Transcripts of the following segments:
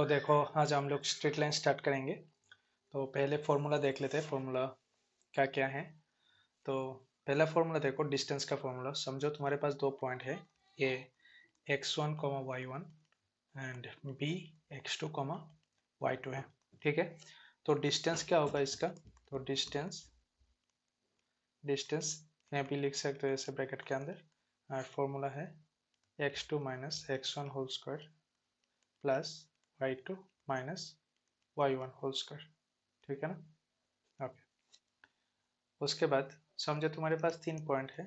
तो देखो, आज हम लोग स्ट्रेट लाइन स्टार्ट करेंगे। तो पहले फॉर्मूला देख लेते हैं, फॉर्मूला क्या क्या है। तो पहला फॉर्मूला देखो, डिस्टेंस का फॉर्मूला। समझो तुम्हारे पास दो पॉइंट है, ए x1 y1 and B x2 y2 है। ठीक है, तो डिस्टेंस क्या होगा इसका? तो डिस्टेंस डिस्टेंस यहाँ भी लिख सकते हो ऐसे ब्रैकेट के अंदर, और फॉर्मूला है x2 minus x1 whole square plus y2 minus y1 whole square. ठीक है ना? ओके। उसके बाद समझो तुम्हारे पास तीन पॉइंट है,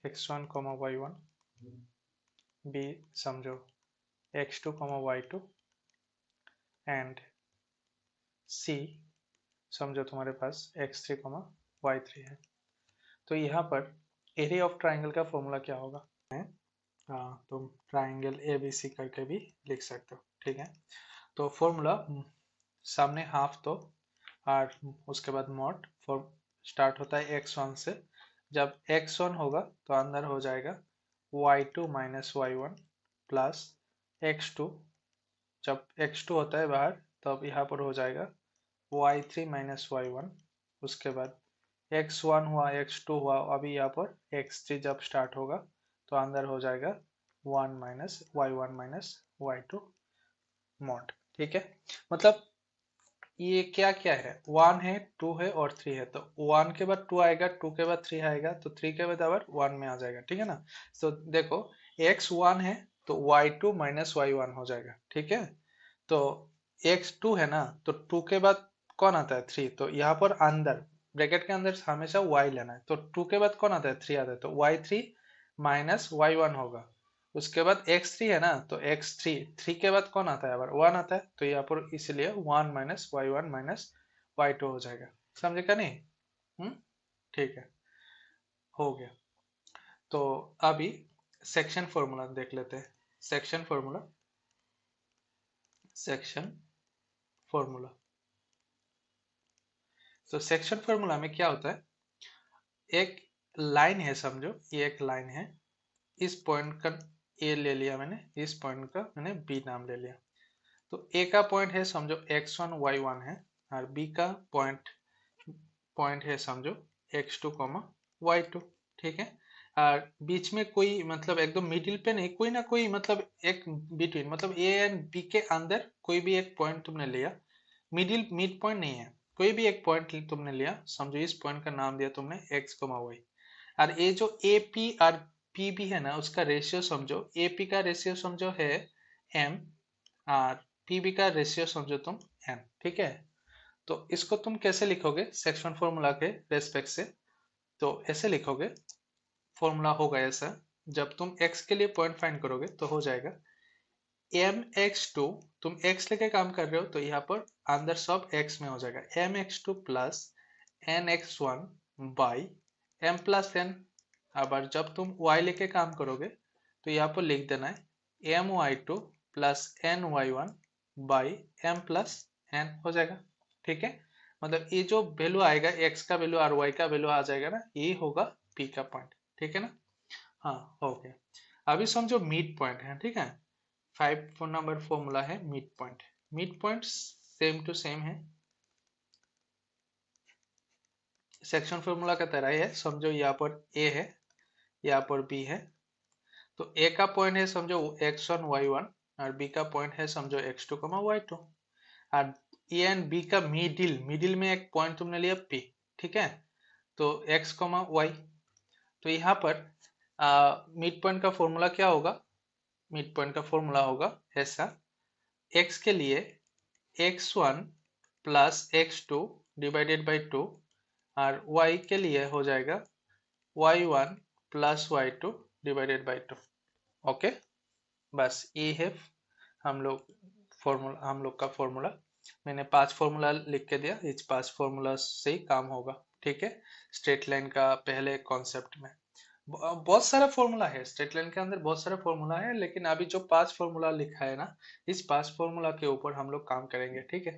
x1 y1, बी समझो x2 y2 एंड सी समझो तुम्हारे पास x3 y3 है। तो यहाँ पर एरिया ऑफ ट्राइंगल का फॉर्मूला क्या होगा? तुम ट्राइंगल ए बी सी करके भी लिख सकते हो। ठीक है, तो फॉर्मूला सामने हाफ तो, और उसके बाद मॉड फॉर स्टार्ट होता है x1 से। जब x1 होगा तो अंदर हो जाएगा y2 minus y1 plus x2। जब x2 होता है बाहर तब यहाँ पर हो जाएगा y3 माइनस y1। उसके बाद x1 हुआ, x2 हुआ, अभी यहाँ पर x3 जब स्टार्ट होगा तो अंदर हो जाएगा 1 minus y1 minus y2 mod. ठीक है, मतलब ये क्या क्या है, 1 है, 2 है और 3 है। तो 1 के बाद 2 आएगा, 2 के बाद 3 आएगा, तो 3 के बाद आवर 1 में आ जाएगा। ठीक है ना? तो देखो, x1 है तो y2 माइनस y1 हो जाएगा। ठीक है, तो x2 है ना, तो 2 के बाद कौन आता है? 3। तो यहाँ पर अंदर ब्रैकेट के अंदर हमेशा y लेना है। तो 2 के बाद कौन आता है? 3 आता है, तो y3 माइनस y1 होगा। उसके बाद x3 है ना, तो x3 3 के बाद कौन आता है? अगर 1 आता है, तो यहाँ पर इसलिए 1 माइनस y1 माइनस y2 हो जाएगा। समझे का नहीं? ठीक है, हो गया। तो अभी सेक्शन फॉर्मूला देख लेते हैं। सेक्शन फॉर्मूला सेक्शन फॉर्मूला तो सेक्शन फॉर्मूला में क्या होता है, एक लाइन है, समझो ये एक लाइन है। इस पॉइंट का ए ले लिया मैंने, इस पॉइंट का मैंने बी नाम ले लिया। तो ए का पॉइंट है समझो x1 y1 है, और बी का पॉइंट पॉइंट है समझो x2 y2। ठीक है, और बीच में कोई मतलब एकदम मिडिल पे नहीं, कोई ना कोई मतलब एक बिटवीन, मतलब ए एंड बी के अंदर कोई भी एक पॉइंट तुमने लिया। मिड पॉइंट नहीं है, कोई भी एक पॉइंट तुमने लिया। समझो इस पॉइंट का नाम दिया तुमने x y। और ये जो ए पी और पी भी है ना, उसका रेशियो समझो, ए पी का रेशियो समझो है m, और पीबी का रेशियो समझो तुम n। ठीक है, तो इसको तुम कैसे लिखोगे सेक्शन फॉर्मूला के रेस्पेक्ट से? तो ऐसे लिखोगे, फॉर्मूला होगा ऐसा। जब तुम x के लिए पॉइंट फाइंड करोगे तो हो जाएगा mx2, तुम x लेके काम कर रहे हो तो यहाँ पर अंदर सब x में हो जाएगा mx2 plus nx1 by m plus n। अब जब तुम y लेके काम करोगे तो यहाँ पर लिख देना है my2 plus ny1 by m plus n हो जाएगा। ठीक है, मतलब ये जो वैल्यू आएगा, x का वैल्यू और y का वैल्यू आ जाएगा ना, ये होगा p का पॉइंट। ठीक है ना? हाँ, हो गया। अभी समझो मिड पॉइंट है। ठीक है, 5 नंबर फॉर्मूला है mid point. Mid point same to same है, सेक्शन फॉर्मूला का तरह ही है। समझो यहाँ पर a है, यहाँ पर b है। तो a का पॉइंट है समझो x1 y1, और b का पॉइंट है समझो x2 y2। और ए एंड बी का मिडिल, मिडिल में एक पॉइंट तुमने लिया p। ठीक है, तो x y। तो यहाँ पर मिड पॉइंट का फॉर्मूला क्या होगा? मिड पॉइंट का फॉर्मूला होगा ऐसा, x के लिए x1 plus x2 divided by 2, और y के लिए हो जाएगा y1 plus y2 divided by 2। Okay, बस ये है हम लोग का फॉर्मूला। मैंने 5 फॉर्मूला लिख के दिया, इस 5 फॉर्मूला से ही काम होगा। ठीक है, स्ट्रेट लाइन का पहले कॉन्सेप्ट में बहुत सारा फॉर्मूला है, स्ट्रेट लाइन के अंदर बहुत सारा फॉर्मूला है, लेकिन अभी जो 5 फॉर्मूला लिखा है ना, इस 5 फॉर्मूला के ऊपर हम लोग काम करेंगे। ठीक है,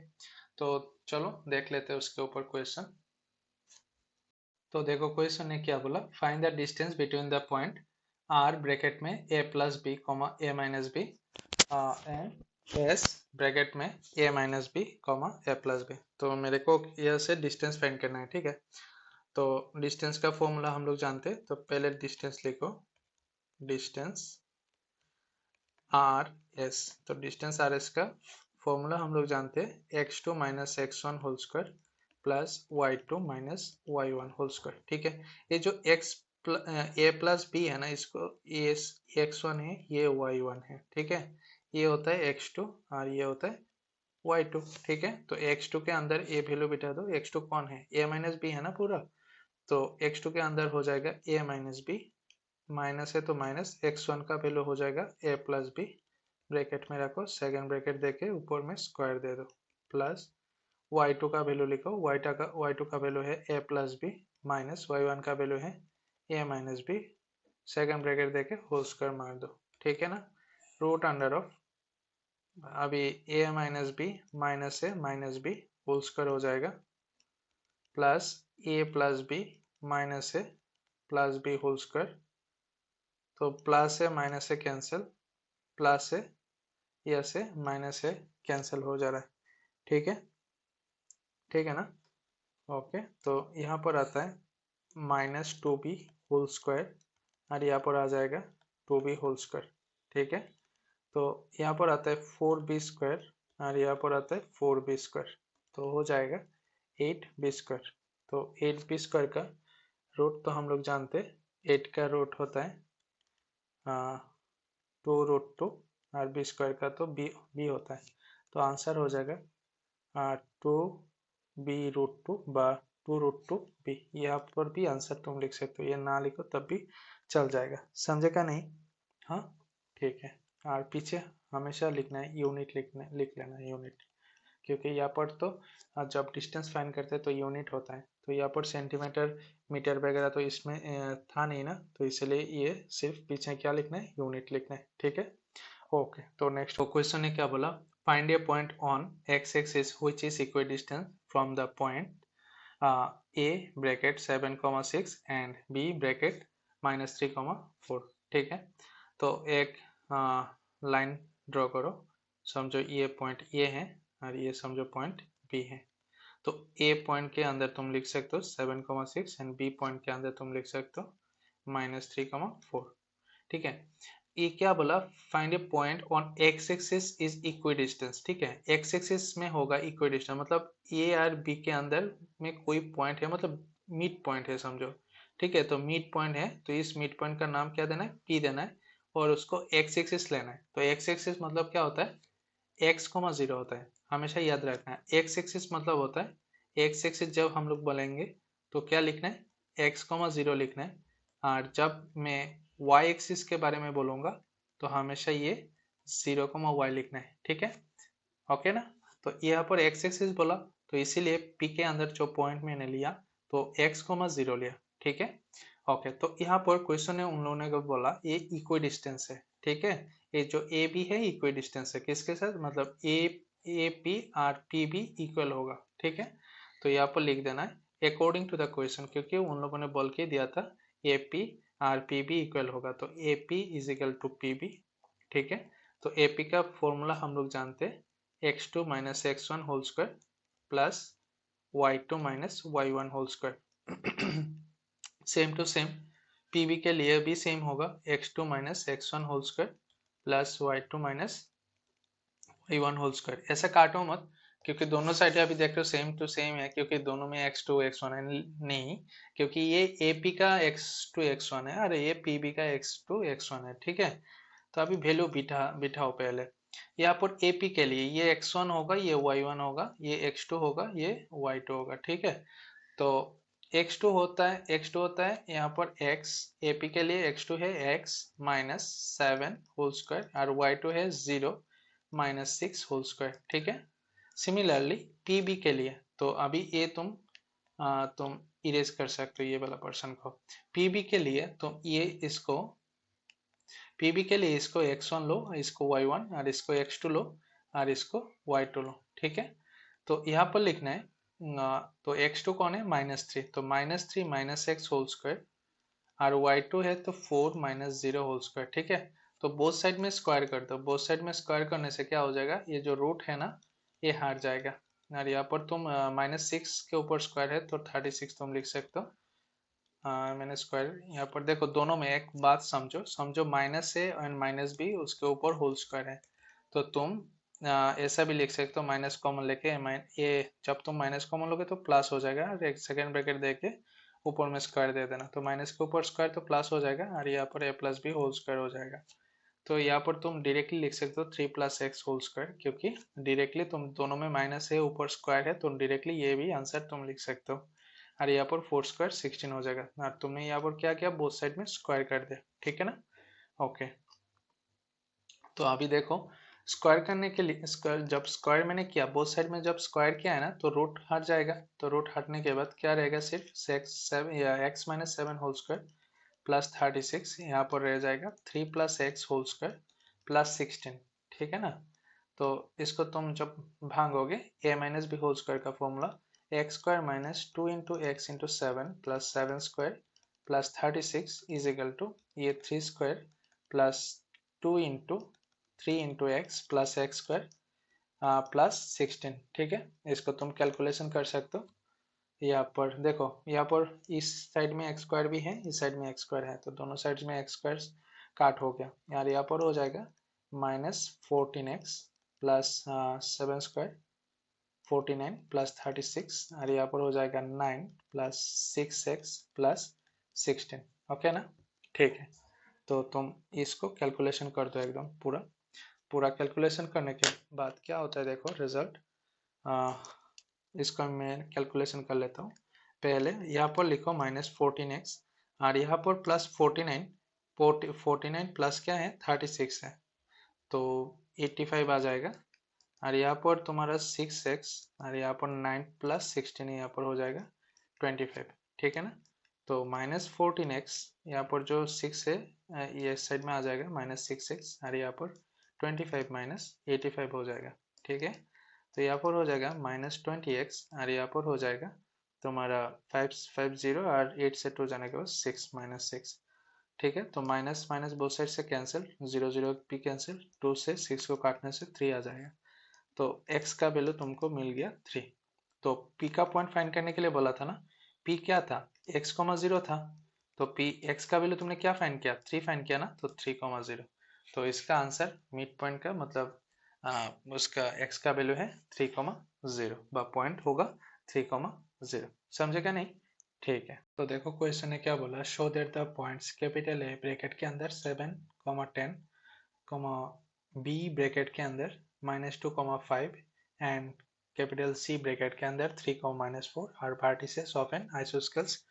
तो चलो देख लेते हैं उसके ऊपर क्वेश्चन। तो देखो क्वेश्चन ने क्या बोला, find the distance between the point R bracket में a plus B A minus B and S bracket में A minus B comma A plus B. तो मेरे को यह से डिस्टेंस फाइंड करना है, ठीक है। तो डिस्टेंस का फॉर्मूला हम लोग जानते हैं, तो पहले डिस्टेंस लिखो, डिस्टेंस आर एस। तो डिस्टेंस आर एस का फॉर्मूला हम लोग जानते हैं, X two minus X one whole square plus Y two minus Y one whole square, ठीक है। ये जो एक्स ए प्लस बी है ना, इसको ये एक्स वन है, ये वाई वन है, ठीक है। ये होता है एक्स टू और ये होता है वाई टू, ठीक है। तो एक्स टू के अंदर ए वैल्यू बिठा दो, एक्स टू कौन है, ए माइनस बी है ना पूरा। तो एक्स टू के अंदर हो जाएगा ए माइनस बी, माइनस है तो माइनस एक्स वन का वैल्यू हो जाएगा ए प्लस बी, ब्रैकेट में रखो, सेकंड ब्रैकेट देके ऊपर में स्क्वायर दे दो, प्लस वाई टू का वैल्यू लिखो, वाई टू का वैल्यू है A plus B, minus Y one का वैल्यू है A minus B, second bracket देके होल स्क्वायर मार दो, ठीक है ना। रूट अंडर ऑफ, अभी A minus A minus B whole square हो जाएगा, plus A plus B minus A plus B whole square. तो प्लस है माइनस से कैंसिल, प्लस है या से माइनस है कैंसिल हो जा रहा है, ठीक है, ठीक है ना। ओके, तो यहाँ पर आता है minus two B whole square और यहाँ पर आ जाएगा टू बी होल स्क्वायर, ठीक है। तो यहाँ पर आता है फोर बी स्क्वायर और यहाँ पर आता है फोर बी स्क्वायर, तो हो जाएगा एट बी स्क्वायर। तो एट बी स्क्वायर का रूट तो हम लोग जानते हैं, एट का रूट होता है टू रूट टू और बी स्क्वायर का तो बी होता है। तो आंसर हो जाएगा टू बी रूट टू बा टू रूट टू बी। यहाँ पर भी आंसर तुम लिख सकते हो, ये ना लिखो तब भी चल जाएगा, समझेगा नहीं। हाँ ठीक है, और पीछे हमेशा लिखना है यूनिट, लिख लेना है यूनिट, क्योंकि यहाँ पर तो जब डिस्टेंस फाइंड करते हैं तो यूनिट होता है, तो यहाँ पर सेंटीमीटर मीटर वगैरह तो इसमें था नहीं ना, तो इसलिए ये सिर्फ पीछे क्या लिखना है, यूनिट लिखना है, ठीक है। ओके, तो नेक्स्ट क्वेश्चन ने क्या बोला, find a point on X axis which is equal distance from the point A bracket 7,6 and B bracket -3,4, ठीक है। तो एक लाइन ड्रॉ करो, समझो ये पॉइंट ए है और ये समझो पॉइंट बी है। तो ए पॉइंट के अंदर तुम लिख सकते हो 7,6 एंड बी पॉइंट के अंदर तुम लिख सकते हो -3,4, ठीक है। ये क्या बोला, find a point on X axis is equidistance, ठीक है। एक्स एक्सिस में होगा इक्विडिस्टेंस, मतलब ए और बी के अंदर में कोई पॉइंट है, मतलब मिड पॉइंट है समझो, ठीक है। तो मिड पॉइंट है, तो इस मिड पॉइंट का नाम क्या देना है, पी देना है, और उसको एक्स एक्सिस लेना है। तो एक्स एक्सिस मतलब क्या होता है, एक्स कोमा जीरो होता है, हमेशा याद रखना है। एक्स एक्सिस मतलब होता है, एक्स एक्सिस जब हम लोग बोलेंगे तो क्या लिखना है, एक्स कोमा जीरो लिखना है, और जब मैं वाई एक्सिस के बारे में बोलूंगा तो हमेशा ये 0,y लिखना है, ठीक है, ओके ना। तो यहाँ पर एक्स एक्सिस बोला, तो इसीलिए पी के अंदर जो पॉइंट मैंने लिया तो x,0 लिया, ठीक है। ओके, तो यहाँ पर क्वेश्चन है उन लोगों ने बोला ये इक्वी डिस्टेंस है, ठीक है। ये जो ए बी है इक्वी डिस्टेंस है किसके साथ, मतलब ए पी और पी बी इक्वल होगा, ठीक है। तो यहाँ पर लिख देना है अकॉर्डिंग टू द क्वेश्चन, क्योंकि उन लोगों ने बोल के दिया था ए पी और पी बी इक्वल होगा, तो A P is equal to P B, ठीक है। तो ए पी का फॉर्मूला हम लोग जानते हैं, x2 minus x1 whole square plus y2 minus y1 whole square. Same to same PB के लिए भी सेम होगा, x2 minus x1 whole square plus y2 minus y1 whole square. ऐसा काटो मत, क्योंकि दोनों साइड अभी देख रहे हो सेम टू सेम है, क्योंकि दोनों में x2 x1 है, नहीं, क्योंकि ये AP का x2 x1 है और ये PB का x2 x1 है, ठीक है। तो अभी वैल्यू बिठाओ पहले, यहाँ पर AP के लिए ये x1 होगा, ये y1 होगा, ये x2 होगा, ये y2 होगा, ठीक है। तो x2 होता है यहाँ पर x, AP के लिए x2 है x माइनस 7 होल स्क्वायर और y2 है 0 माइनस 6 होल स्क्वायर, ठीक है। सिमिलरली PB के लिए, तो अभी ये तुम इरेज कर सकते हो ये वाला पर्सन को। PB के लिए तुम ये इसको पीबी के लिए इसको x1 लो, इसको y1 और इसको x2 लो और इसको y2 लो, ठीक है। तो यहाँ पर लिखना है तो x2 कौन है, -3, तो -3 माइनस एक्स होल स्क्वायर और y2 है तो 4 माइनस 0 होल स्क्वायर, ठीक है। तो बोथ साइड में स्क्वायर कर दो। बोथ साइड में स्क्वायर करने से क्या हो जाएगा, ये जो रूट है ना ये हट जाएगा। और यहाँ पर तुम -6 के ऊपर स्क्वायर है तो 36 तुम लिख सकते हो। मैंने स्क्वायर यहाँ पर देखो, दोनों में एक बात समझो, minus A and minus B उसके ऊपर होल स्क्वायर है। तो तुम ऐसा भी लिख सकते हो, माइनस कॉमन लेके ये जब तुम माइनस कॉमन लोगे तो प्लस हो जाएगा, और एक सेकेंड ब्रैकेट दे के ऊपर में स्क्वायर दे देना, तो माइनस के ऊपर स्क्वायर तो प्लस हो जाएगा, और यहाँ पर ए प्लस बी होल स्क्वायर हो जाएगा। तो यहाँ पर तुम डायरेक्टली लिख सकते हो 3 + x होल स्क्वायर, क्योंकि डायरेक्टली तुम दोनों में माइनस है ऊपर स्क्वायर है, तो डायरेक्टली ये भी आंसर तुम लिख सकते हो। और यहाँ पर 4 स्क्वायर 16 हो जाएगा, और तुमने यहाँ पर क्या किया, बोथ साइड में स्क्वायर कर दिया, ठीक है ना। ओके, तो अभी देखो, स्क्वायर करने के लिए जब स्क्वायर मैंने किया बोथ साइड में, जब स्क्वायर किया है ना तो रूट हट जाएगा। तो रूट हटने के बाद क्या रहेगा, सिर्फ x-7 होल स्क्वायर प्लस 36, यहाँ पर रह जाएगा 3 + x होल स्क्वायर प्लस 16, ठीक है ना। तो इसको तुम जब भागोगे, a - b होल स्क्वायर का formula x² - 2 × x × 7 + 7² plus 36 is equal to ये 3² plus 2 × 3 × x plus x² plus 16, ठीक है। इसको तुम कैलकुलेशन कर सकते हो। यहाँ पर देखो, यहाँ पर इस साइड में x² भी है, इस साइड में x² है, तो दोनों साइड में x² काट हो गया यार। यहाँ पर हो जाएगा -14x प्लस 7² 49 प्लस 36, और यहाँ पर हो जाएगा 9 + 6x प्लस 16, ओके ना, ठीक है। तो तुम इसको कैलकुलेशन कर दो एकदम पूरा। पूरा कैलकुलेशन करने के बाद क्या होता है देखो रिजल्ट, इसका मैं कैलकुलेशन कर लेता हूँ। पहले यहाँ पर लिखो -14x, और यहाँ पर प्लस 49 प्लस क्या है 36 है, तो 85 आ जाएगा। और यहाँ पर तुम्हारा 6x, और यहाँ पर 9 + 16 यहाँ पर हो जाएगा 25, ठीक है ना। तो -14x, यहाँ पर जो 6 है ये साइड में आ जाएगा -6x, और यहाँ पर 25 - 85 हो जाएगा, ठीक है। तो यहाँ पर हो जाएगा -20x, और यहाँ पर हो जाएगा तुम्हारा 550, और 8 से 2 जाने के बाद 6 -6, ठीक है। तो माइनस माइनस बोथ साइड से कैंसिल, 0 0 भी कैंसिल, 2 से 6 को काटने से 3 आ जाएगा। तो x का वैल्यू तुमको मिल गया 3। तो p का पॉइंट फाइंड करने के लिए बोला था ना, p क्या था, x, 0 था, तो p x का वैल्यू तुमने क्या फाइंड किया, 3 फाइंड किया ना, तो 3, 0। तो इसका आंसर मिड पॉइंट का मतलब उसका x का वैल्यू है 3, 0, पॉइंट होगा 3, 0। समझे क्या नहीं, ठीक है। तो देखो क्वेश्चन ने क्या बोला, show that the points capital A bracket के अंदर 7, 10, b ब्रैकेट के अंदर -2, 5 एंड कैपिटल C ब्रैकेट के अंदर 3, -4 are vertices of an isosceles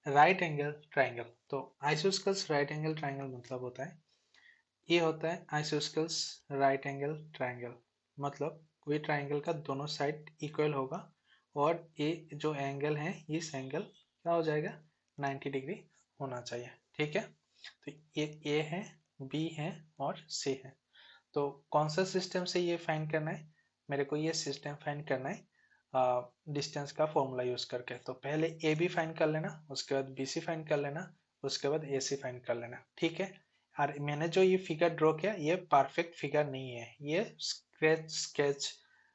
right angle triangle. तो आइसोस्केल्स राइट एंगल ट्राइंगल मतलब होता है, ये होता है आइसोस्केल्स राइट एंगल ट्राइंगल, मतलब कोई ट्राइंगल का दोनों साइड इक्वल होगा, और ये जो एंगल है इस एंगल क्या हो जाएगा 90 डिग्री होना चाहिए, ठीक है। तो ये A है, B है और C है। तो कौन सा सिस्टम से ये फाइंड करना है, मेरे को ये सिस्टम फाइंड करना है डिस्टेंस का फॉर्मूला यूज करके। तो पहले ए बी फाइंड कर लेना, उसके बाद बी सी फाइंड कर लेना, उसके बाद ए सी फाइंड कर लेना, ठीक है। और मैंने जो ये फिगर ड्रॉ किया ये परफेक्ट फिगर नहीं है, ये स्केच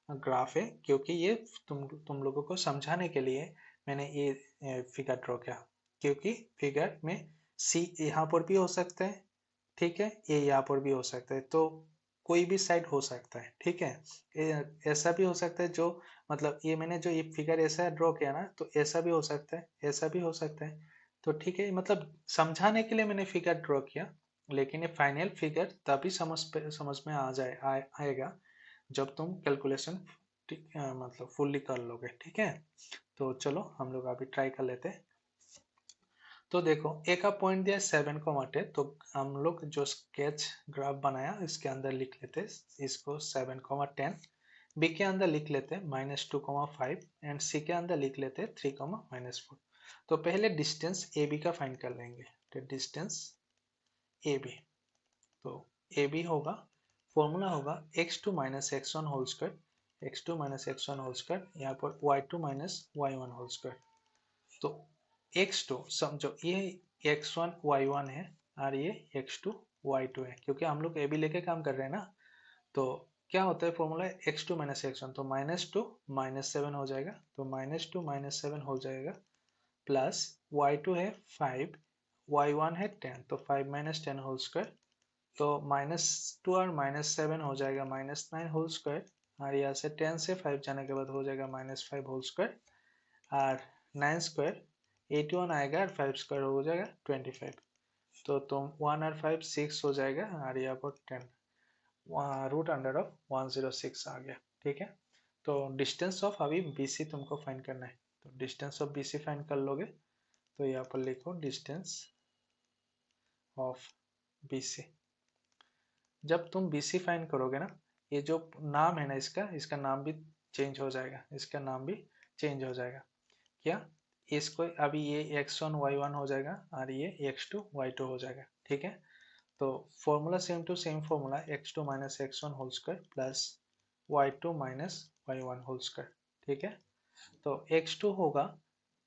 ग्राफ है, क्योंकि ये तुम लोगों को समझाने के लिए मैंने ये फिगर ड्रॉ किया, क्योंकि फिगर में सी यहाँ पर भी हो सकता है, ठीक है, ये यहाँ पर भी हो सकता है, तो कोई भी साइड हो सकता है, ठीक है। ऐसा भी हो सकता है, जो मतलब ये मैंने जो ये फिगर ऐसा ड्रॉ किया ना, तो ऐसा भी हो सकता है, ऐसा भी हो सकता है, तो ठीक है, मतलब समझाने के लिए मैंने फिगर ड्रॉ किया, लेकिन ये फाइनल फिगर तभी समझ में आएगा जब तुम कैलकुलेशन मतलब फुल्ली कर लोगे, ठीक है। तो चलो हम लोग अभी ट्राई कर लेते हैं। तो देखो ए का पॉइंट दिया 7, तो हम लोग जो स्केच ग्राफ बनाया इसके अंदर लिख लेते इसको 7, 10, बी के अंदर लिख लेते -2, 5 एंड सी के अंदर लिख लेते 3, -4। तो पहले डिस्टेंस ए बी का फाइंड कर लेंगे, तो डिस्टेंस ए बी, तो ए बी होगा, फॉर्मूला होगा x2 - x1 whole square, x2 - x1 whole square, यहाँ पर y2 - y1 होल स्क्वायर। तो x2 समझो ये x1 y1 है और ये x2 y2 है, क्योंकि हम लोग ए बी लेके काम कर रहे हैं ना। तो क्या होता है फॉर्मूला, x2 माइनस x1, तो -2 -7 हो जाएगा, तो -2 -7 हो जाएगा, प्लस y2 है 5, y1 है 10, तो 5 - 10 होल स्क्वायर, तो -2 और -7 हो जाएगा -9 होल स्क्वायर, और यहाँ से 10 से 5 जाने के बाद हो जाएगा -5 होल स्क्वायर, और 9 स्क्वायर 81 आएगा, और 5 स्क्वायर हो जाएगा 25, तो तुम 1 और 5 6 हो जाएगा, और यहाँ पर 10, रूट अंडर ऑफ 106 आ गया। ठीक है, तो डिस्टेंस ऑफ अभी BC तुमको फाइंड करना है, तो डिस्टेंस ऑफ BC फाइंड कर लोगे, तो यहाँ पर लिखो डिस्टेंस ऑफ BC। जब तुम BC फाइंड करोगे ना, ये जो नाम है ना इसका, इसका नाम भी चेंज हो जाएगा, इसका नाम भी चेंज हो जाएगा। क्या, इसको अभी ये x1 y1 हो जाएगा, और ये x2 y2 हो जाएगा। ठीक है, तो formula same to same formula, x2 minus x1 whole square plus y2 minus y1 whole square. ठीक है, तो x2 होगा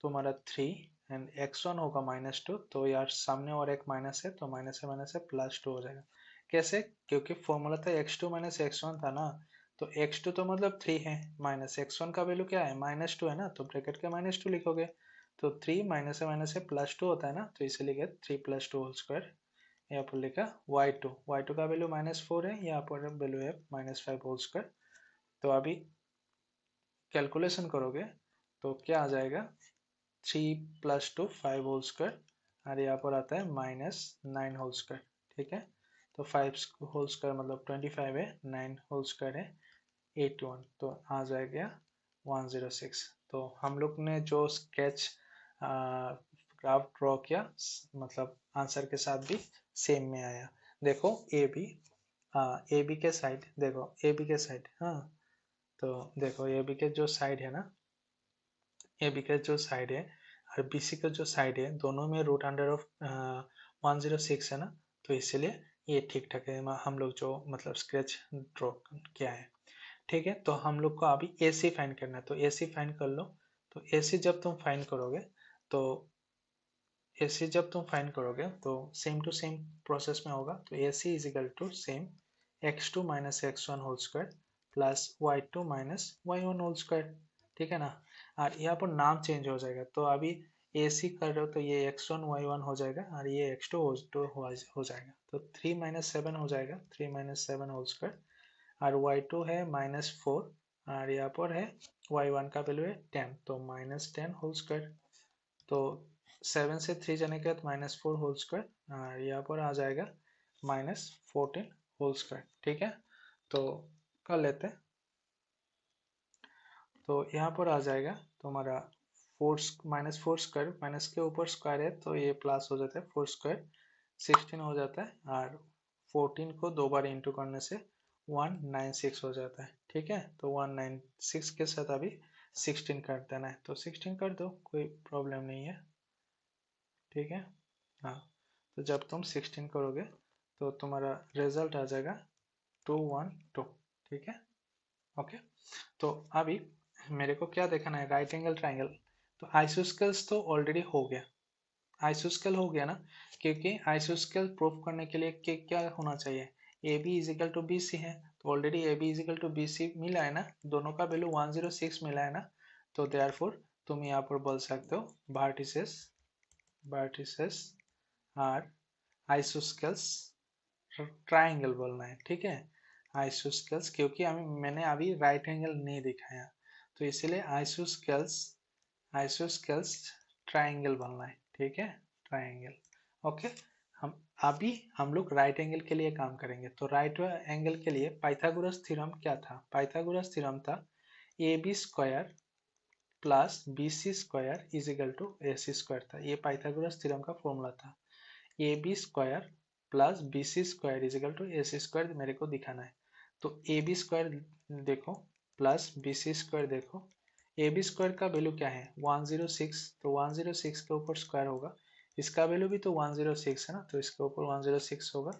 तुम्हारा 3 एंड x1 होगा -2, तो यार सामने और एक माइनस है, तो माइनस है माइनस है +2 हो जाएगा। कैसे, क्योंकि फॉर्मूला था x2 माइनस x1 था ना, तो x2 तो मतलब 3 है, माइनस x1 का वैल्यू क्या है -2 है ना, तो ब्रैकेट के -2 लिखोगे, तो 3 माइनस है +2 होता है ना, तो इसे लिखे 3 + 2 होल स्क्वायर। यहाँ पर लिखा y2 का वैल्यू -4 है, यहाँ पर वैल्यू है -5 होल स्क्वायर। तो अभी कैलकुलेशन करोगे तो क्या आ जाएगा, 3 + 2 5 होल स्क्वायर, और यहाँ पर आता है -9 होल स्क्वायर। ठीक है, तो 5 होल स्क्वायर मतलब 25 है, 9 होल स्क्वायर है 81, तो आ जाएगा 106। तो हम लोग ने जो स्केच ग्राफ ड्रॉ किया, मतलब आंसर के साथ भी सेम में आया। देखो ए बी, हाँ ए बी के साइड देखो, ए बी के साइड, हाँ तो देखो ए बी के जो साइड है ना, ए बी का जो साइड है और BC का जो साइड है, दोनों में रूट अंडर ऑफ 106 है ना, तो इसीलिए ये ठीक ठाक है। हम लोग जो मतलब स्केच ड्रॉ किया है। ठीक है, तो हम लोग को अभी AC फाइंड करना है, तो AC फाइंड कर लो। तो AC जब तुम फाइंड करोगे, तो AC जब तुम फाइंड करोगे तो सेम टू सेम प्रोसेस में होगा, तो AC is equal to same x2 minus x1 whole square plus y2 minus y1 whole square. ठीक है ना, और यहाँ पर नाम चेंज हो जाएगा, तो अभी AC कर रहे हो तो ये x1 y1 हो जाएगा, और ये x2 हो जाएगा, तो 3 - 7 हो जाएगा, 3 - 7 होल स्क्वायर, और y2 है -4, और यहाँ पर है y1 का वैल्यू है 10, तो -10 होल स्क्वायर, तो 7 से 3 जाने के बाद -4 होल स्क्वायर, यहाँ पर आ जाएगा -14 होल स्क्वायर। ठीक है, तो कर लेते हैं, तो यहाँ पर आ जाएगा तुम्हारा -4 स्क्वायर, माइनस के ऊपर स्क्वायर है तो ये प्लस हो जाता है, 4 स्क्वायर 16 हो जाता है, और 14 को 2 बार इंटू करने से 196 हो जाता है। ठीक है, तो 196 के साथ अभी 16 कर देना है, तो 16 कर दो, कोई प्रॉब्लम नहीं है। ठीक है, हाँ, तो जब तुम 16 करोगे तो तुम्हारा रिजल्ट आ जाएगा 212। ठीक है, ओके, तो अभी मेरे को क्या देखना है, राइट एंगल ट्राइंगल, तो आइसोस्केल्स तो ऑलरेडी हो गया, आइसोस्केल हो गया ना, क्योंकि आइसोस्केल प्रूफ करने के लिए क्या होना चाहिए, A B is equal to B C है, तो already A B is equal to B C मिला है ना, दोनों का वैल्यू 106 मिला है ना, तो देयरफॉर तुम यहाँ पर बोल सकते हो वर्टिसेस आर आइसोस्केल्स ट्राइंगल बोलना है। ठीक है, आइसोस्केल्स, क्योंकि मैंने अभी राइट एंगल नहीं दिखाया, तो इसीलिए आइसोस्केल्स आइसोस्केल्स ट्राइंगल बोलना है। ठीक है, ट्राइंगल, ओके। हम लोग राइट एंगल के लिए काम करेंगे, तो राइट एंगल के लिए पाइथागोरस थ्योरम क्या था, पाइथागोरस थ्योरम था A B square plus B C square is equal to A C square था, ये पाइथागोरस थ्योरम का फॉर्मूला था। A B square plus B C square is equal to A C square मेरे को दिखाना है, तो ए बी स्क्वायर देखो प्लस बी सी स्क्वायर देखो, ए बी स्क्वायर का वैल्यू क्या है 106, तो 106 के ऊपर स्क्वायर होगा, इसका वैल्यू भी तो 106 है ना, तो इसके ऊपर 106 होगा,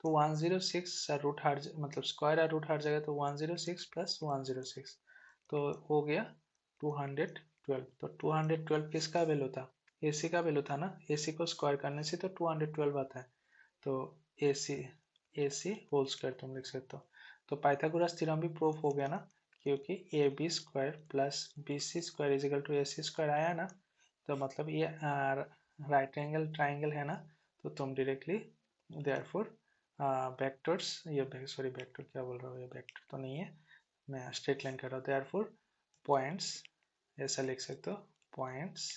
तो 106 रूट हट मतलब स्क्वायर और रूट हट जाएगा, तो 106 प्लस 106, तो हो गया 212, तो 212 किसका वैल्यू था, AC का वैल्यू था ना, AC को स्क्वायर करने से तो 212 आता है, तो ए सी होल स्क्वायर तुम लिख सकते हो। तो पाइथागोरस थ्योरम भी प्रूफ हो गया ना, क्योंकि A B square plus B C square is equal to A C square आया ना। तो मतलब ये राइट एंगल ट्राइंगल है ना, तो तुम डायरेक्टली देयरफॉर वेक्टर्स, ये सॉरी वेक्टर क्या बोल रहा हूँ, ये वेक्टर तो नहीं है, मैं स्ट्रेट लाइन कर रहा हूँ। देयरफॉर पॉइंट्स ऐसा लिख सकते हो, points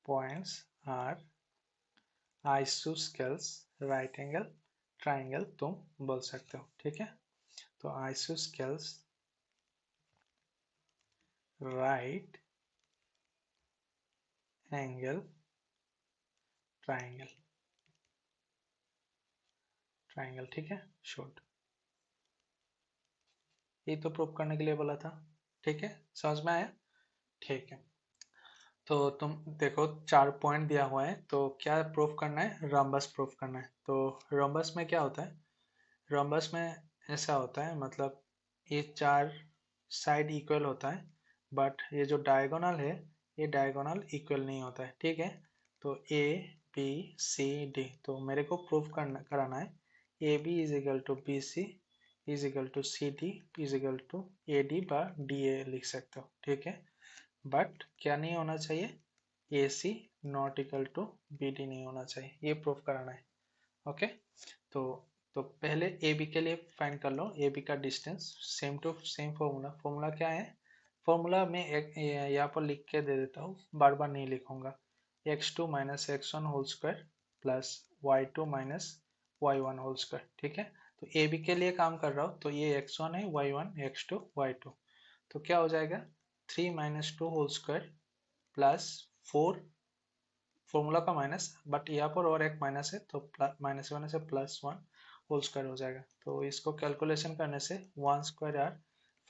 points are isosceles right angle triangle तुम बोल सकते हो, ठीक है। तो isosceles right angle triangle, triangle ठीक है, शॉर्ट। ये तो प्रूफ करने के लिए बोला था, ठीक है, समझ में आया, ठीक है। तो तुम देखो 4 पॉइंट दिया हुआ है, तो क्या प्रूफ करना है, रम्बस प्रूफ करना है। तो रम्बस में क्या होता है, रम्बस में ऐसा होता है, मतलब ये 4 साइड इक्वल होता है, बट ये जो डायगोनल है ये डायगोनल इक्वल नहीं होता है, ठीक है। तो ए बी सी डी, तो मेरे को प्रूफ कराना है A B is equal to B C is equal to C D is equal to A D बा डी ए लिख सकते हो, ठीक है। बट क्या नहीं होना चाहिए, A C not equal to B D नहीं होना चाहिए, ये प्रूफ कराना है, ओके। तो तो पहले ए बी के लिए फाइंड कर लो, ए बी का distance, same to same formula. Formula क्या है, फॉर्मूला में एक यहाँ पर लिख के दे देता हूँ, बार बार नहीं लिखूंगा। x2 minus X one whole square plus y2 minus y1 whole square, ठीक है। तो ए बी के लिए काम कर रहा हूँ, तो ये x1 है, y1 x2 y2, तो क्या हो जाएगा 3 minus two whole square plus 4, formula का माइनस, बट यहाँ पर और एक माइनस है, तो माइनस वन से प्लस वन होल स्क्वायर हो जाएगा। तो इसको कैलकुलेशन करने से 1 स्क्वायर आर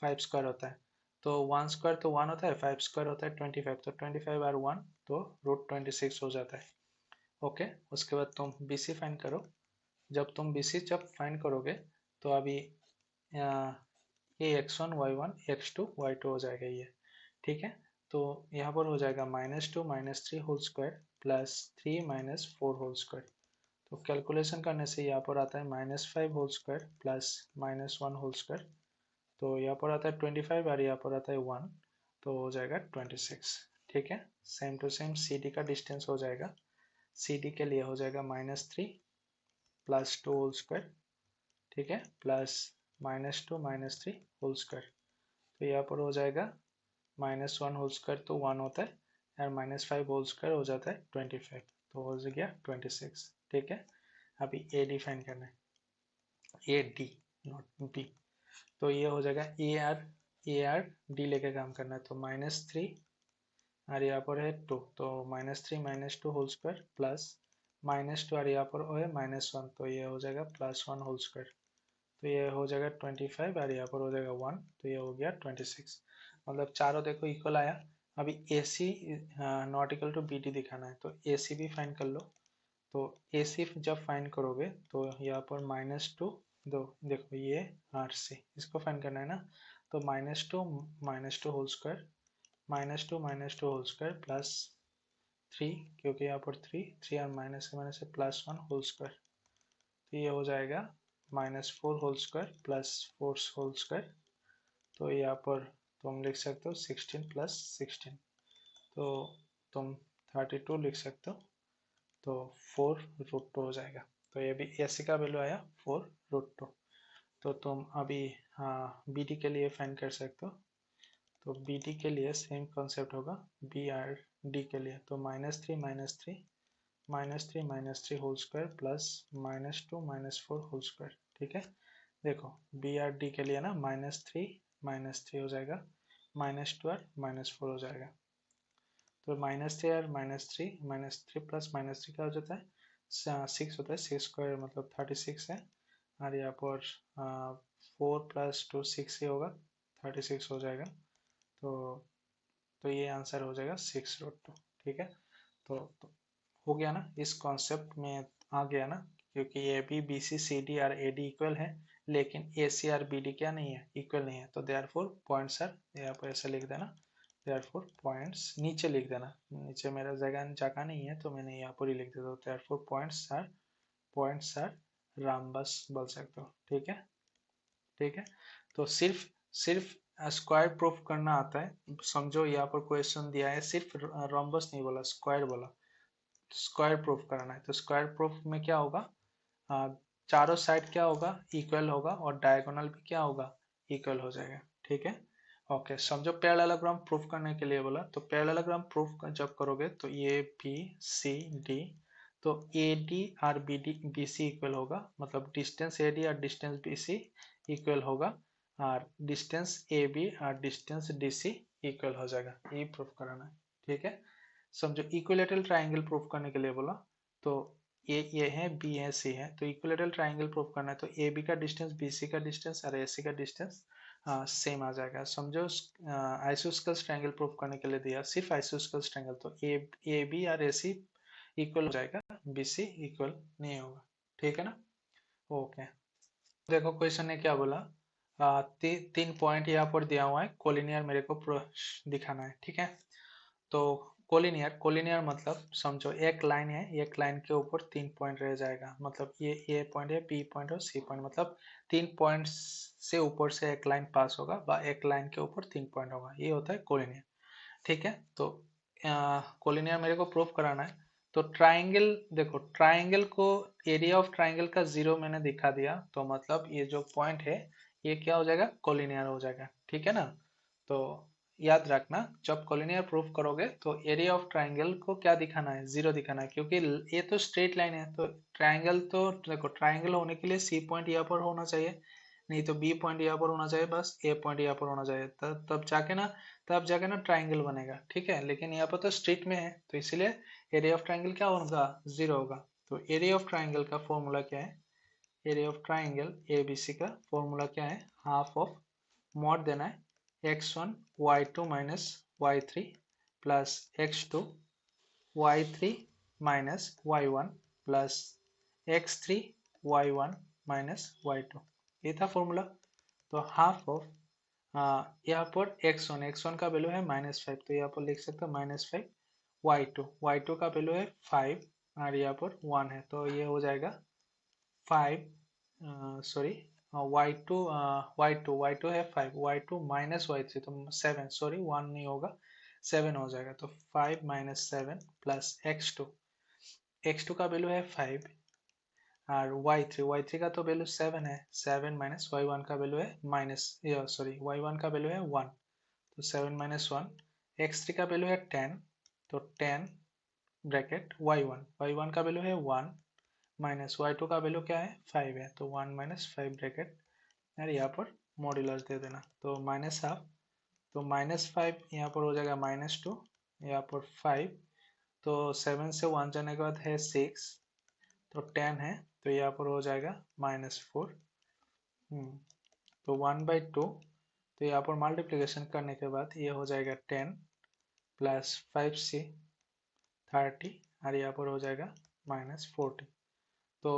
5 स्क्वायर होता है। तो 1 स्क्वायर तो 1 होता है, 5 स्क्वायर होता है 25, तो 25 आर 1, तो रूट 26 हो जाता है, ओके। उसके बाद तुम बी सी फाइंड करो। जब तुम बी सी जब फाइंड करोगे, तो अभी ये x1 y1 x2 y2 हो जाएगा ये, ठीक है। तो यहाँ पर हो जाएगा -2 -3 whole square plus 3 -4 whole square. तो कैलकुलेशन करने से यहाँ पर आता है -5 whole square plus -1 whole square, तो यहाँ पर आता है 25 और यहाँ पर आता है 1, तो हो जाएगा 26, ठीक है। Same to same C D का डिस्टेंस हो जाएगा, सी डी के लिए हो जाएगा -3 प्लस 2 होल स्क्वायर, ठीक है, प्लस -2 -3 होल स्क्वायर। तो यहाँ पर हो जाएगा -1 होल स्क्वायर तो 1 होता है, और -5 होल स्क्वायर हो जाता है 25, तो हो गया 26, ठीक है। अभी ए डी फाइंड करना है, ए डी नॉट बी। तो ये हो जाएगा ए आर डी लेके काम करना है, तो -3 और यहाँ पर है 2, तो -3 -2 होल स्क्वायर प्लस -2 और यहाँ पर है -1, तो ये हो जाएगा +1 होल स्क्वायर। तो ये हो जाएगा 25 और यहाँ पर हो जाएगा 1, तो ये हो गया 26। मतलब चारों देखो इक्वल आया। अभी A C not equal to B D दिखाना है, तो ए सी भी फाइंड कर लो। तो ए सी जब फाइंड करोगे, तो यहाँ पर -2 दो, देखो ये आर सी, इसको फाइंड करना है ना। तो -2 whole square -2 whole square plus 3, क्योंकि यहाँ पर 3 और माइनस से +1 होल स्क्वायर, तो ये हो जाएगा -4 whole square plus 4 whole square. तो यहाँ पर तुम लिख सकते हो 16 + 16, तो तुम 32 लिख सकते हो, तो 4√2 हो जाएगा। तो ये भी एस सी का वैल्यू आया 4√2। तो तुम अभी हाँ बी डी के लिए फाइंड कर सकते हो। तो बी डी के लिए सेम कॉन्सेप्ट होगा, बी आर डी के लिए, तो -3 whole square plus -2 -4 whole square, ठीक है। देखो बी आर डी के लिए ना -3 हो जाएगा, -2 और -4 हो जाएगा। तो -3 और -3 प्लस -3 क्या हो जाता है, 6 होता है, 6 स्क्वायर मतलब 36 है, और यहाँ पर 4 + 2 6 ही होगा, 36 हो जाएगा। तो ये आंसर हो जाएगा 6√2, ठीक है। तो हो गया ना, इस कॉन्सेप्ट में आ गया ना, क्योंकि A B B C C D और ए डी इक्वल है, लेकिन ए सी और बी डी क्या नहीं है, इक्वल नहीं है, तो देयरफॉर पॉइंट्स आर, यहाँ पर ऐसे लिख देना, देयरफॉर पॉइंट्स नीचे लिख देना, नीचे मेरा जगह नहीं है तो मैंने यहाँ पर ही लिख देता हूँ। देयरफॉर पॉइंट्स आर राम्बस बोल सकते हो। ठीक है, ठीक है। तो सिर्फ सिर्फ स्क्वायर प्रूफ करना आता है। समझो यहाँ पर क्वेश्चन दिया है, सिर्फ रोम्बस नहीं बोला, स्क्वायर बोला। स्क्वायर प्रूफ करना है तो स्क्वायर प्रूफ में क्या होगा, चारों साइड क्या होगा, इक्वल होगा, और डायगोनल भी क्या होगा, इक्वल हो जाएगा। ठीक है, ओके। समझो पैरेललोग्राम प्रूफ करने के लिए बोला, तो पैरेललोग्राम प्रूफ जब करोगे तो ए बी सी डी, तो ए डी और बी सी इक्वल होगा, मतलब डिस्टेंस ए डी और डिस्टेंस बी सी इक्वल होगा, और डिस्टेंस ए बी और डिस्टेंस डी सी इक्वल हो जाएगा। ये प्रूफ कराना है। ठीक है, समझो इक्विलेटरल ट्राइंगल प्रूफ करने के लिए बोला, तो ये है, बी है, सी है, तो इक्विलेटरल ट्राइंगल प्रूफ करना है तो ए बी का डिस्टेंस, बी सी का डिस्टेंस और ए सी का डिस्टेंस सेम आ जाएगा। समझो आइसोस्केल्स ट्रायंगल प्रूफ करने के लिए दिया, सिर्फ आइसोस्केल्स ट्रायंगल, तो ए बी और ए सी इक्वल हो जाएगा, बी सी इक्वल नहीं होगा। ठीक है ना, ओके। देखो क्वेश्चन ने क्या बोला, तीन पॉइंट यहाँ पर दिया हुआ है, कोलिनियर मेरे को दिखाना है। ठीक है, तो कोलिनियर मतलब समझो एक लाइन है, एक लाइन के ऊपर तीन पॉइंट रह जाएगा, मतलब ये ए पॉइंट है, बी पॉइंट और सी पॉइंट, मतलब तीन पॉइंट से ऊपर से एक लाइन पास होगा, व एक लाइन के ऊपर तीन पॉइंट होगा, ये होता है कोलिनियर। ठीक है, तो कोलिनियर मेरे को प्रूफ कराना है। तो ट्राइंगल, देखो ट्राइंगल को, एरिया ऑफ ट्राइंगल का जीरो मैंने दिखा दिया, तो मतलब ये जो पॉइंट है ये क्या हो जाएगा, कोलिनियर हो जाएगा। ठीक है ना, तो याद रखना जब कोलिनियर प्रूफ करोगे तो एरिया ऑफ ट्राइंगल को क्या दिखाना है, जीरो दिखाना है, क्योंकि ये तो स्ट्रेट लाइन है, तो ट्राइंगल, तो देखो ट्राइंगल होने के लिए सी पॉइंट यहाँ पर होना चाहिए, नहीं तो बी पॉइंट यहाँ पर होना चाहिए, बस ए पॉइंट यहाँ पर होना चाहिए, तब जाके ना ट्राइंगल बनेगा। ठीक है, लेकिन यहाँ पर तो स्ट्रेट में है, तो इसलिए एरिया ऑफ ट्राइंगल क्या होगा, जीरो होगा। तो एरिया ऑफ ट्राइंगल का फॉर्मूला क्या है, एरिया ऑफ ट्राइंगल एबीसी का फॉर्मूला क्या है, हाफ ऑफ मॉड देना है x1 y2 minus y3 plus x2 y3 minus y1 plus x3 y1 minus y2, ये था फॉर्मूला। तो हाफ ऑफ, यहाँ पर x1 का वैल्यू है -5, तो यहाँ पर लिख सकते हो -5, y2 का वैल्यू है 5 और यहाँ पर 1 है, तो ये हो जाएगा 5, सॉरी, y2 है 5, y2 माइनस y3 तो 7, सॉरी 1 नहीं होगा, 7 हो जाएगा, तो 5 माइनस 7 प्लस x2 का वैल्यू है 5 और y3 का तो वैल्यू 7 है, 7 माइनस y1 का वैल्यू है y1 का वैल्यू है 1, तो 7 माइनस 1, x3 का वैल्यू है 10, तो 10 ब्रैकेट y1 का वैल्यू है 1 माइनस y2 का वैल्यू क्या है 5 है, तो 1 माइनस 5 ब्रैकेट, यार यहाँ पर मॉड्यूलस दे देना, तो माइनस हाफ, तो -5 यहाँ पर हो जाएगा -2, यहाँ पर 5, तो 7 से 1 जाने के बाद है 6, तो 10 है, तो यहाँ पर हो जाएगा -4, तो 1/2, तो यहाँ पर मल्टीप्लिकेशन करने के बाद ये हो जाएगा 10 प्लस 5c 30 और यहाँ पर हो जाएगा -40, तो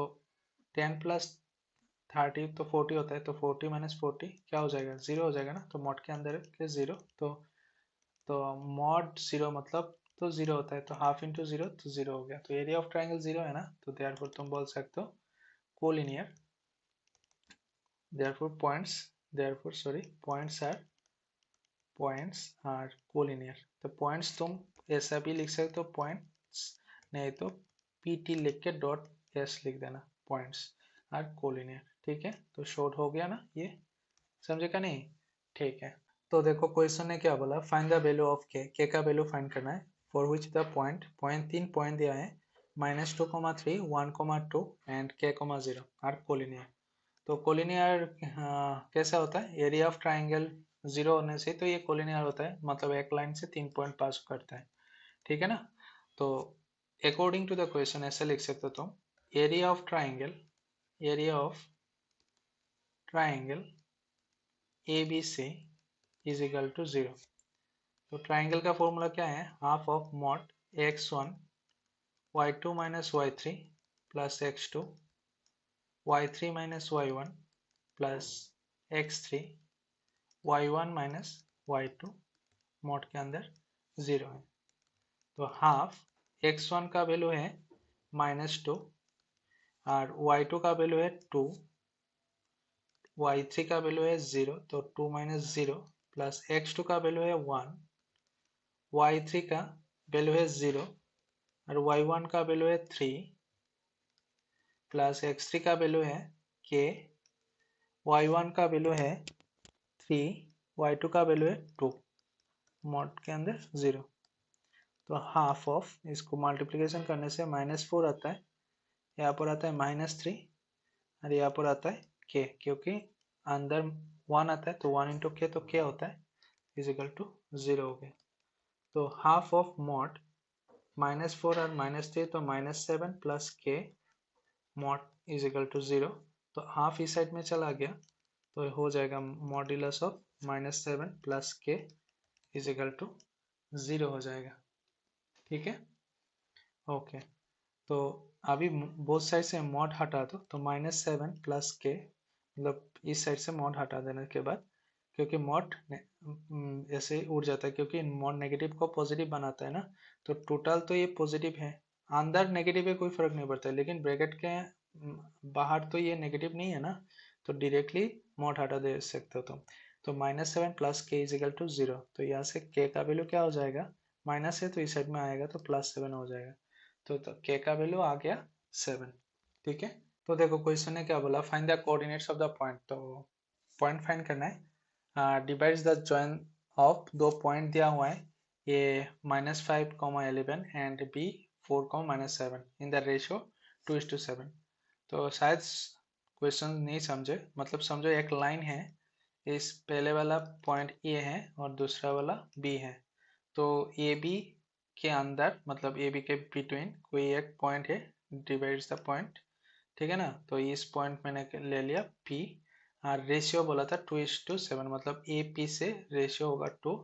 10 प्लस 30 तो 40 होता है, तो 40 माइनस 40 क्या हो जाएगा, जीरो हो जाएगा ना, तो मॉड के अंदर के जीरो, तो मॉड जीरो मतलब तो जीरो होता है, तो हाफ इंटू जीरो तो जीरो हो गया, तो एरिया ऑफ ट्राइंगल जीरो है ना, तो देयरफॉर तुम बोल सकते हो collinear, therefore points are collinear. तो पॉइंट्स तुम ऐसा भी लिख सकते हो पॉइंट्स, नहीं तो पीटी लिख के डॉट एस लिख देना, पॉइंट्स आर कोलिनियर। ठीक है, तो शॉर्ट हो गया ना, ये समझे का नहीं, ठीक है। तो देखो क्वेश्चन ने क्या बोला, फाइंड द वैल्यू ऑफ के का वैल्यू फाइंड करना है, फॉर विच द तीन पॉइंट दिया है, -2, 3, 1, 2 एंड k, 0 आर कोलिनियर। तो कोलिनियर कैसा होता है, एरिया ऑफ ट्राइंगल जीरो होने से तो ये कोलिनियर होता है, मतलब एक लाइन से तीन पॉइंट पास करता है। ठीक है ना, तो अकॉर्डिंग टू द क्वेश्चन ऐसे लिख सकते हो तुम, area of triangle ABC is equal to 0। तो ट्राइंगल का फॉर्मूला क्या है, half of mod x1 y2 minus y3 plus x2 y3 minus y1 plus x3 y1 minus y2 mod के अंदर 0 है। तो हाफ x1 का वैल्यू है -2 और y2 का वैल्यू है 2, y3 का वैल्यू है 0, तो 2 - 0 प्लस x2 का वैल्यू है 1, y3 का वैल्यू है 0 और y1 का वैल्यू है 3 प्लस x3 का वैल्यू है k, y1 का वैल्यू है 3, y2 का वैल्यू है 2, मॉड के अंदर 0। तो हाफ ऑफ इसको मल्टीप्लिकेशन करने से -4 आता है, यहाँ पर आता है -3 और यहाँ पर आता है k, क्योंकि अंदर 1 आता है तो 1 × k, तो k होता है = 0 हो गया। तो हाफ ऑफ मॉड -4 और -3, तो -7 प्लस k मॉड = 0। तो हाफ इस साइड में चला गया तो हो जाएगा मॉड्यूलस ऑफ -7 प्लस k = 0 हो जाएगा। ठीक है, ओके। तो अभी बोथ साइड से मॉड हटा दो, तो -7 प्लस k, मतलब इस साइड से मॉड हटा देने के बाद, क्योंकि मॉड ऐसे ही उड़ जाता है, क्योंकि मॉड नेगेटिव को पॉजिटिव बनाता है ना, तो टोटल तो ये पॉजिटिव है, अंदर नेगेटिव है कोई फर्क नहीं पड़ता है, लेकिन ब्रैकेट के बाहर तो ये नेगेटिव नहीं है ना, तो डायरेक्टली मॉड हटा दे सकते हो तुम। तो -7 प्लस k = 0, तो यहाँ से k का वैल्यू क्या हो जाएगा, माइनस है तो इस साइड में आएगा तो +7 हो जाएगा। तो k का वैल्यू आ गया 7। ठीक है, तो देखो क्वेश्चन ने क्या बोला, find the coordinates of the point. तो पॉइंट फाइंड करना है। डिवाइड्स द जॉइन ऑफ दो पॉइंट दिया हुआ है, ये -5, 11 and b 4, -7 in the ratio 2:7। तो शायद क्वेश्चन नहीं समझे, मतलब समझो एक लाइन है, इस पहले वाला पॉइंट ए है और दूसरा वाला बी है, तो ए बी के अंदर, मतलब ए बी के बिटवीन कोई एक पॉइंट है, डिवाइड्स द पॉइंट। ठीक है ना, तो इस पॉइंट मैंने ले लिया P, और रेशियो बोला था 2:7, मतलब ए पी से रेशियो होगा 2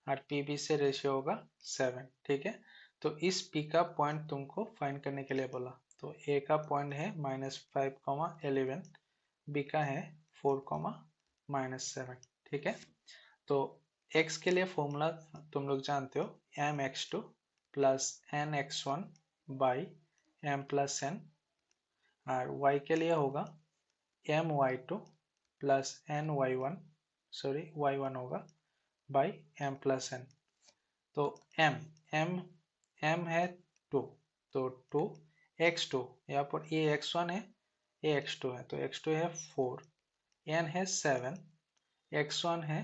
और पी बी से रेशियो होगा 7। ठीक है, तो इस P का पॉइंट तुमको फाइंड करने के लिए बोला। तो A का पॉइंट है -5, 11, B का है 4, -7। ठीक है, तो x के लिए फॉर्मूला तुम लोग जानते हो, mx2 plus nx1 by m plus n, और y के लिए होगा my2 plus ny1, sorry y1 होगा बाई m प्लस n। तो m है 2, तो 2 x2, यहाँ पर ये x1 है, ये x2 है, तो x2 है 4, n है 7, x1 है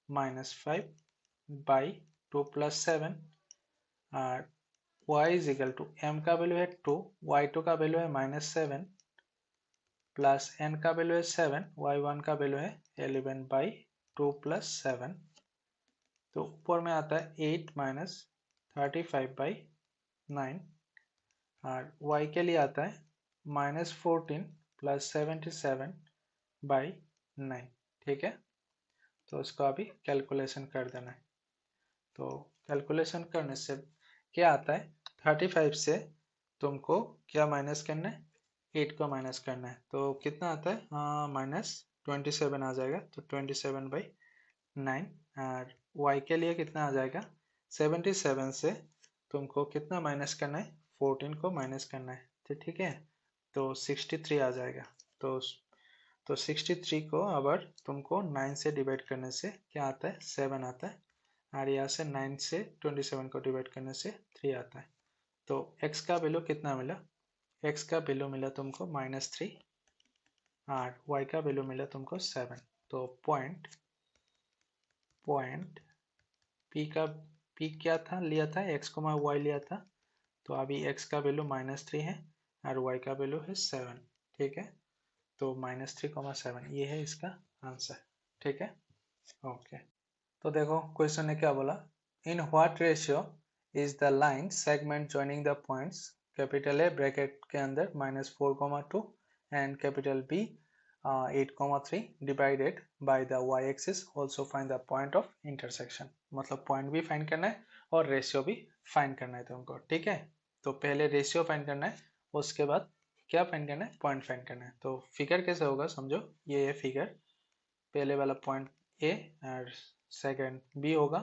-5 बाई 2 + 7, और y m का वैल्यू है 2, y2 का वैल्यू है -7 प्लस n का वैल्यू है 7, y1 का वैल्यू है 11 बाई 2 + 7। तो ऊपर में आता है 8 - 35 बाई 9, और y के लिए आता है -14 प्लस 77 बाई 9। ठीक है, तो उसको अभी कैलकुलेशन कर देना है। तो कैलकुलेशन करने से क्या आता है, 35 से तुमको क्या माइनस करना है, 8 को माइनस करना है, तो कितना आता है, -27 आ जाएगा, तो 27/9। और y के लिए कितना आ जाएगा, 77 से तुमको कितना माइनस करना है, 14 को माइनस करना है। तो ठीक है, तो 63 आ जाएगा। तो 63 को अगर तुमको 9 से डिवाइड करने से क्या आता है, 7 आता है, और यहाँ से 9 से 27 को डिवाइड करने से 3 आता है। तो x का वैल्यू कितना मिला, x का वैल्यू मिला तुमको -3 और y का वैल्यू मिला तुमको 7। तो पॉइंट P क्या था, लिया था x, y लिया था, तो अभी x का वैल्यू -3 है और y का वैल्यू है 7। ठीक है, तो -3, 7 ये है इसका आंसर। ठीक है, ओके। तो देखो क्वेश्चन ने क्या बोला, in what ratio is the line segment joining the points capital A bracket के अंदर -4, 2 and capital B 8, 3 divided by the y axis, also find the point of intersection. मतलब पॉइंट भी फाइंड करना है और रेशियो भी फाइंड करना है तुमको। ठीक है, तो पहले रेशियो फाइंड करना है, उसके बाद क्या फाइंड करना है, पॉइंट फाइंड करना है। तो फिगर कैसे होगा समझो, ये है फिगर, पहले वाला पॉइंट A और सेकंड B होगा,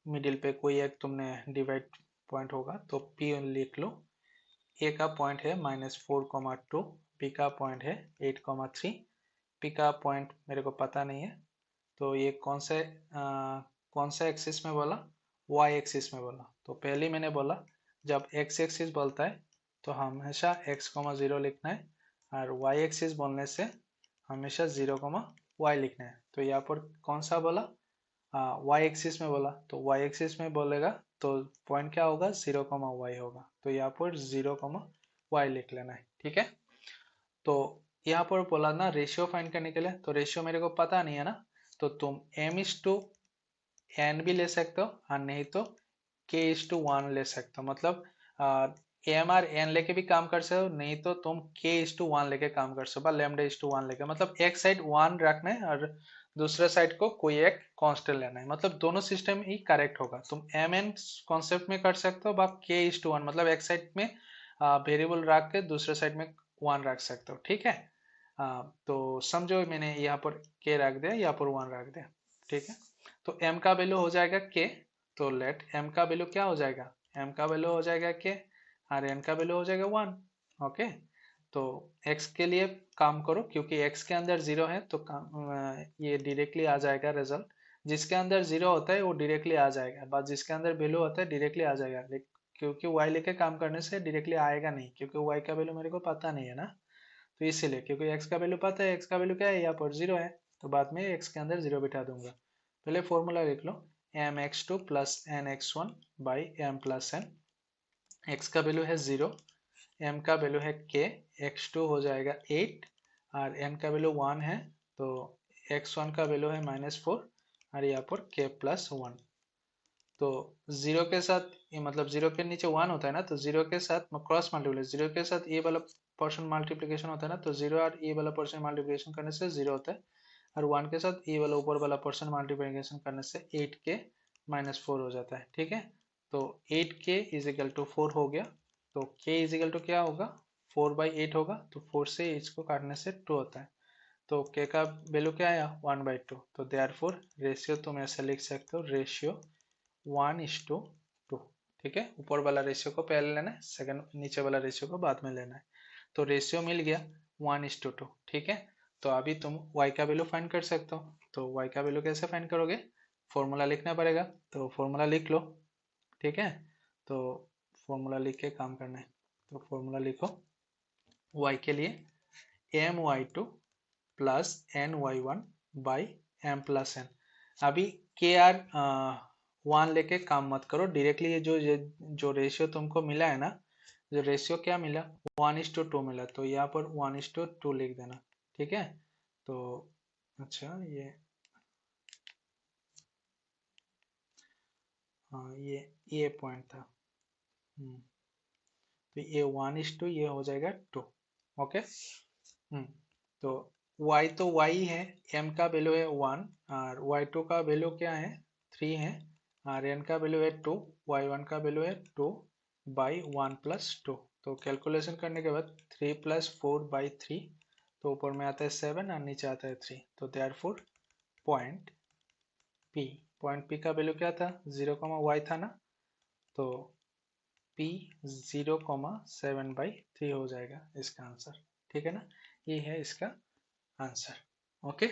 मिडिल पे कोई एक तुमने डिवाइड पॉइंट होगा तो P लिख लो। ए का पॉइंट है -4,2, बी का पॉइंट है 8,3, पी का पॉइंट मेरे को पता नहीं है, तो ये कौन सा एक्सिस में बोला, वाई एक्सिस में बोला। तो पहले मैंने बोला जब एक्स एक्सिस बोलता है तो हमेशा x,0 लिखना है, और वाई एक्सिस बोलने से हमेशा 0,y लिखना है। तो यहाँ पर कौन सा बोला, वाई एक्सिस में बोला, तो वाई एक्सिस में बोलेगा तो पॉइंट क्या होगा, 0,y होगा। तो यहाँ पर 0,y लिख लेना है, ठीक है। तो यहाँ पर बोला ना रेशियो फाइंड करने के लिए, तो रेशियो मेरे को पता नहीं है ना, तो तुम m/n भी ले सकते हो और नहीं तो k/1 ले सकते हो। मतलब m और n लेके भी काम कर सकते हो, नहीं तो तुम k/1 लेके काम कर सकते हो, λ/1 लेके। मतलब एक साइड 1 रखना है और दूसरे साइड को कोई एक कांस्टेंट लेना है, मतलब दोनों सिस्टम ही करेक्ट होगा। तुम mn कॉन्सेप्ट में कर सकते हो, k/1 मतलब एक साइड में वेरिएबल रख के दूसरे साइड में 1 रख सकते हो, ठीक है। तो समझो मैंने यहाँ पर k रख दिया, यहाँ पर 1 रख दिया, ठीक है। तो m का वैल्यू हो जाएगा k, तो लेट m का वैल्यू क्या हो जाएगा, m का वैल्यू हो जाएगा k और n का वैल्यू हो जाएगा 1। ओके, तो x के लिए काम करो, क्योंकि x के अंदर 0 है तो ये डायरेक्टली आ जाएगा रिजल्ट। जिसके अंदर 0 होता है वो डायरेक्टली आ जाएगा, बस जिसके अंदर वैल्यू होता है डायरेक्टली आ जाएगा। क्योंकि y लेके काम करने से डायरेक्टली आएगा नहीं, क्योंकि y का वैल्यू मेरे को पता नहीं है ना, तो इसीलिए। क्योंकि x का वैल्यू पता है, x का वैल्यू क्या है, यहाँ पर 0 है, तो बाद में x के अंदर 0 बिठा दूंगा। पहले फॉर्मूला लिख लो, mx2 plus nx1 by m plus n। x का वैल्यू है 0, m का वैल्यू है k, x2 हो जाएगा 8 और n का वैल्यू 1 है, तो x1 का वैल्यू है -4 और यहाँ पर k प्लस 1। तो 0 के साथ ये मतलब 0 के नीचे 1 होता है ना, तो 0 के साथ क्रॉस मल्टीप्लिकेशन, 0 के साथ ये वाला पोर्शन मल्टीप्लिकेशन होता है ना, तो 0 और ये वाला पोर्शन मल्टीप्लिकेशन करने से 0 होता है, और 1 के साथ ये वाला ऊपर वाला पोर्शन मल्टीप्लिकेशन करने से 8k -4 हो जाता है, ठीक है। तो 8k इज इक्वल टू 4 हो गया, तो k इज इक्वल टू क्या होगा, 4/8 होगा, तो 4 से इसको काटने से 2 होता है, तो k का वैल्यू क्या आया 1/2। तो देयरफॉर रेशियो तुम ऐसे लिख सकते हो, रेशियो 1:2, ठीक है। ऊपर वाला रेशियो को पहले लेना है, सेकंड नीचे वाला रेशियो को बाद में लेना है। तो रेशियो मिल गया 1:2, ठीक है। तो अभी तुम y का वैल्यू फाइंड कर सकते हो। तो y का वैल्यू कैसे फाइंड करोगे, फॉर्मूला लिखना पड़ेगा, तो फॉर्मूला लिख लो, ठीक है। तो फॉर्मूला लिख के काम करना है, तो फॉर्मूला लिखो y के लिए my2 plus ny1 by m plus n। अभी के आर 1 लेके काम मत करो डायरेक्टली, ये जो रेशियो तुमको मिला है ना, जो रेशियो क्या मिला 1:2 मिला, तो यहाँ पर 1:2 लिख देना, ठीक है। तो अच्छा ये पॉइंट था। तो ये 1:2 ये हो जाएगा 2। ओके। तो y तो y है, m का वैल्यू है 1 और y2 का वैल्यू क्या है 3 है, और n का वैल्यू है 2, y1 का वैल्यू है 2 बाई 1 प्लस 2। तो कैलकुलेशन करने के बाद 3 + 4/3, तो ऊपर में आता है 7 और नीचे आता है 3। तो देयरफॉर पॉइंट P का वैल्यू क्या था 0,y था ना, तो P 0,7/3 हो जाएगा इसका आंसर, ठीक है ना। ये है इसका आंसर, ओके।